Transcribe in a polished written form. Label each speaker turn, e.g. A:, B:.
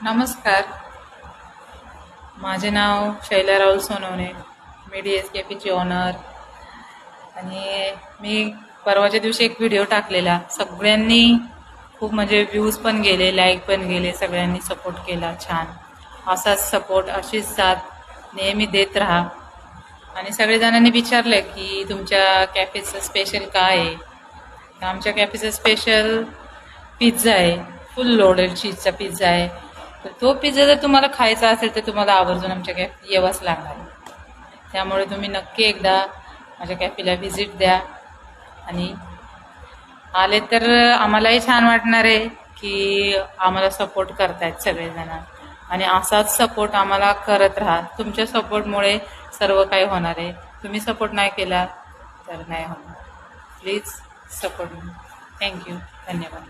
A: नमस्कार. माझे नाव शैला राहुल सोनवणे. मी DSKPची ओनर. आणि मी परवाच्या दिवशी एक व्हिडिओ टाकलेला. सगळ्यांनी खूप म्हणजे व्ह्यूज पण गेले, लाईक पण गेले. सगळ्यांनी सपोर्ट केला. छान असाच सपोर्ट, अशीच साथ नेहमी देत राहा. आणि सगळेजणांनी विचारलं की तुमच्या कॅफेचं स्पेशल काय आहे. तर आमच्या कॅफेचं स्पेशल पिझ्झा आहे. फुल लोडेड चीजचा पिझ्झा आहे. तर तो पिझ्झा जर तुम्हाला खायचा असेल तर तुम्हाला आवर्जून आमच्या कॅफे यावंच लागणार आहे. त्यामुळे तुम्ही नक्की एकदा माझ्या कॅफेला व्हिजिट द्या. आणि आले तर आम्हालाही छान वाटणार आहे की आम्हाला सपोर्ट करतायत सगळेजण. आणि असाच सपोर्ट आम्हाला करत राहा. तुमच्या सपोर्टमुळे सर्व काही होणार आहे. तुम्ही सपोर्ट नाही केला तर नाही होणार. Please support me. थँक्यू. धन्यवाद.